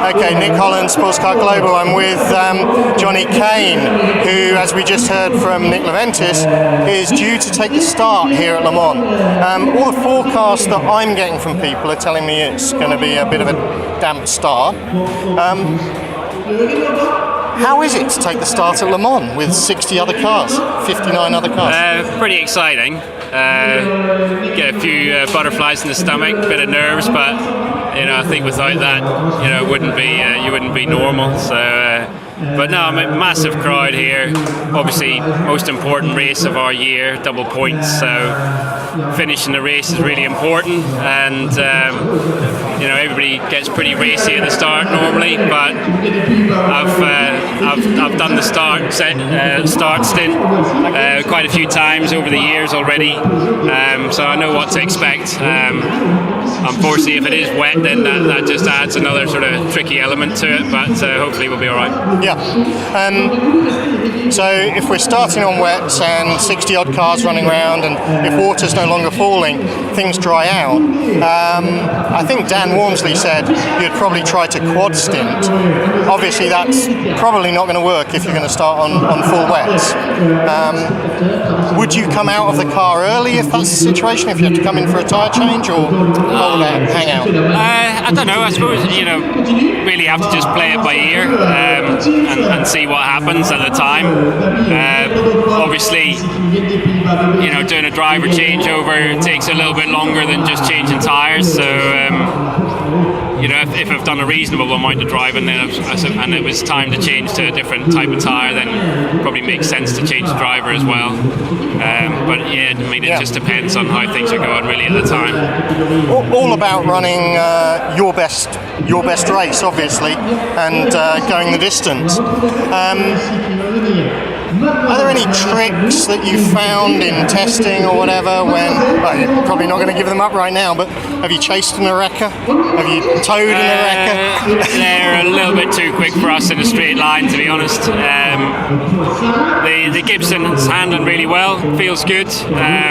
Okay, Nick Holland, Sports Car Global. I'm with Johnny Kane, who, as we just heard from Nick Leventis, is due to take the start here at Le Mans. All the forecasts that I'm getting from people are telling me it's going to be a bit of a damp start. How is it to take the start at Le Mans with 60 other cars, 59 other cars? Pretty exciting. Get a few butterflies in the stomach, a bit of nerves, but I think without that, it wouldn't be you wouldn't be normal. So, but no, I'm a massive crowd here. Obviously, most important race of our year, double points. So finishing the race is really important, and everybody gets pretty racy at the start normally. But I've done the start stint quite a few times over the years already, so I know what to expect. Unfortunately, if it is wet, then that just adds another sort of tricky element to it, but hopefully we'll be all right. Yeah. So if we're starting on wet and 60 odd cars running around, and if water's no longer falling, things dry out. I think Dan Wormsley said you'd probably try to quad stint. Obviously that's probably not going to work if you're going to start on full wets. Would you come out of the car early if that's the situation, if you have to come in for a tyre change, or what would that hang out? I don't know. I suppose really have to just play it by ear and see what happens at the time. Obviously, doing a driver changeover takes a little bit longer than just changing tyres. So if I've done a reasonable amount of driving, and it was time to change to a different type of tyre, then it probably makes sense to change the driver as well. But it just depends on how things are going really at the time. All about running your best race, obviously, and going the distance. Are there any tricks that you found in testing or whatever when, you're probably not going to give them up right now, but have you chased an Oreca? Have you towed an Oreca? They're a little bit too quick for us in a straight line, to be honest. The Gibson's handling really well, feels good. I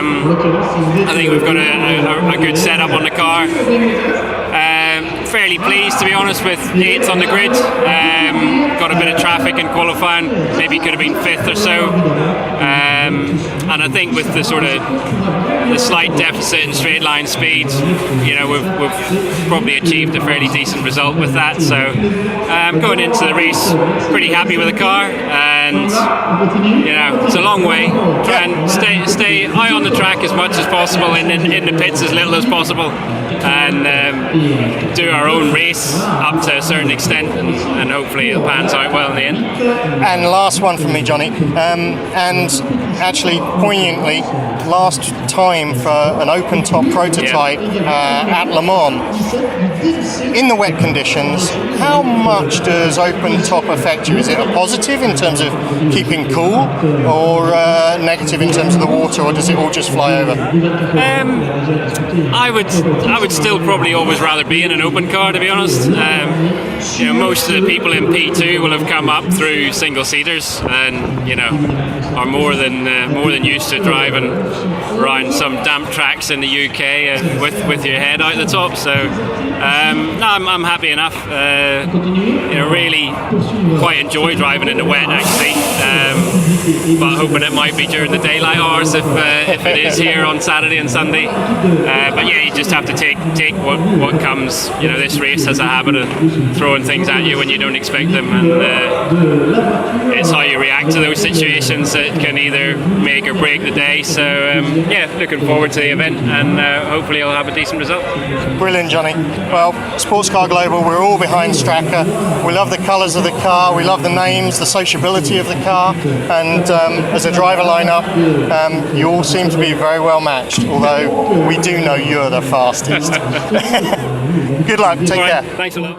think we've got a good setup on the car. Fairly pleased, to be honest, with 8th on the grid. Got a bit of traffic in qualifying, maybe could have been 5th or so. And I think with the slight deficit in straight line speed, we've probably achieved a fairly decent result with that. So going into the race, pretty happy with the car, and it's a long way. Try and stay high on the track as much as possible, and in the pits as little as possible, and do our own race up to a certain extent, and hopefully it pans out well in the end. And last one from me, Johnny, and actually poignantly, last time for an open top prototype at Le Mans. In the wet conditions, how much does open top affect you? Is it a positive in terms of keeping cool, or negative in terms of the water, or does it all just fly over? I would still probably always rather be in an open car, to be honest. Most of the people in P2 will have come up through single seaters, and are more than used to driving around some damp tracks in the UK with your head out the top. So I'm happy enough. Really quite enjoy driving in the wet, actually. But hoping it might be during the daylight hours if it is here on Saturday and Sunday. But you just have to take what comes. This race has a habit of throwing things at you when you don't expect them, and it's how you react to those situations that can either make or break the day. So looking forward to the event, and hopefully I'll have a decent result. Brilliant, Johnny. Well, Sports Car Global, we're all behind Strakka. We love the colours of the car, we love the names, the sociability of the car, and as a driver lineup, you all seem to be very well matched, although we do know you're the fastest. Good luck, take care. Thanks a lot.